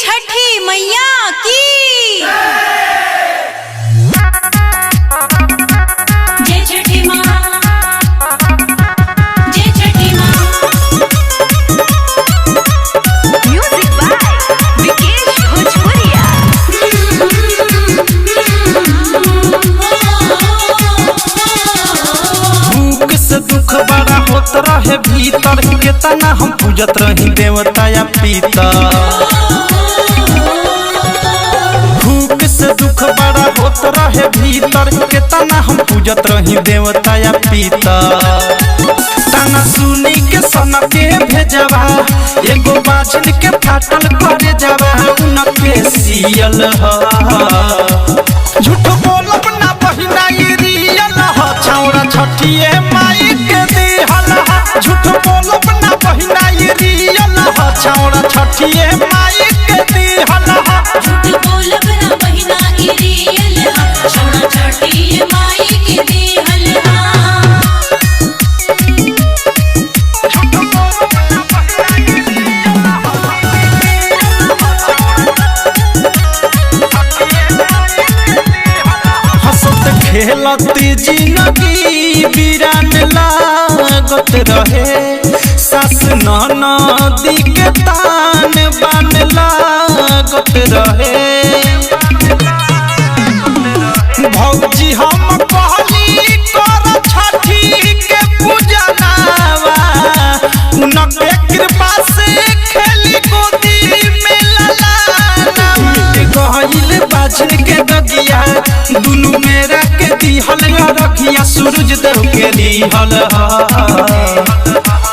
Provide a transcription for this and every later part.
छठी मैया की जय छठी माँ, जय छठी माँ। म्यूजिक बाय विकेश भोजपुरिया। भूख से दुख बड़ा होत रहे भीतर, केतना हम पूजत रही देवता या पितर। भूख से दुख बड़ा होत रहे भीतर, केतना हम पूजत रही देवता या पितर। ताना सुनी के सन के भेजवा, एगो बाछिन के फाटल करे जावा, उनके सियल ह। झूठ बोलब ना बहिना ये रियल ह, छौरा छठिए माई के दिहल ह। झूठ बोलब ना बहिना ये रियल ह, छौरा छठिए माई के दिहल ह। झूठ बोलब ना बहिना ई रियल हा, छौरा छठी माई के देहल हा। हंसत खेलत जिंदगी वीरान लागत रहे, सास ननदी के तान बान लागत रहे। भौजी हम कहली कर छठी के पूजनावा, उनके कृपा से खेली गोदी में ललाना। गहिल बाछिन के गगिया, दुनु मेरा के दिहल रखिया, सूरज देव के दिहल ह।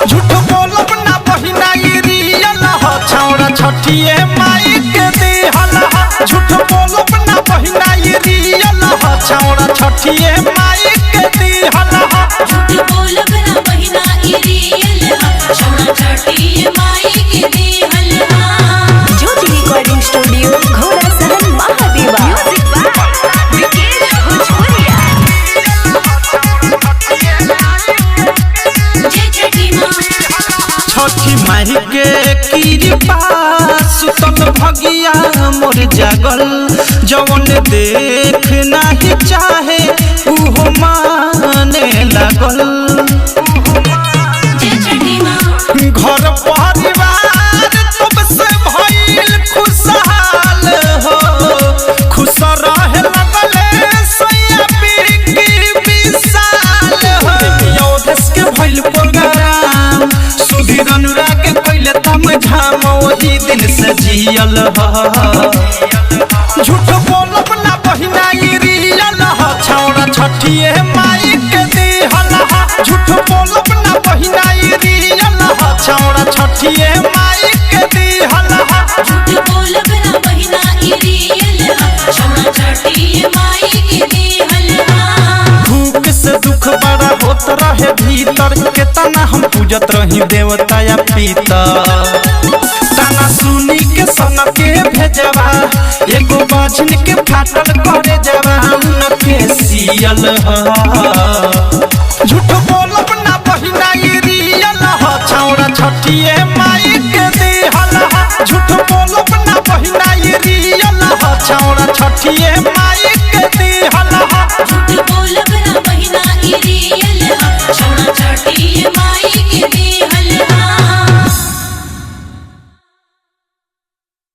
झूठ बोलब ना बहिना ये रियल ह, छौरा छठिए माई के दिहल ह। झूठ बोलब ना बहिना ये रियल ह, छौरा छठिए माई के दिहल ह। झूठ बोलब ना बहिना ई रियल हा, छौरा छठी माई के देहल हा। ज्योति रिकॉर्डिंग स्टूडियो घोड़ा सहन महादेवा। म्यूजिक बाय विकेश भोजपुरिया। जय छठी माँ, छठी माई के कृपा सुतल भगिया मोर जागल, जवन देख नहीं चाहे उहो माने लागल। जय छठी माँ। घर परिवार तब से भइल खुशहाल हो, खुश रहे लगले सैया बिकी विशाल हो। योधेश के भइल प्रोग्राम, सुधीर अनुराग के कइले तम झाम, वही दिन से जियल ह। झूठ बोलब ना बहिना ये रियल ह, छौरा छठिए माई के दिहल ह। झूठ बोलब ना बहिना ये रियल ह, छौरा छठिए माई के दिहल ह। झूठ बोलब ना बहिना ई रियल हा, छौरा छठी माई के देहल हा। भूख से दुख बड़ा होत रहे भीतर, केतना हम पूजत रही देवता या पितर। ताना सुनी के सन के भेजवा, एगो बाछिन के फाटल करे जावा, उनके सियल ह। झूठ बोलब ना बहिना ये रियल ह, छौरा छठिए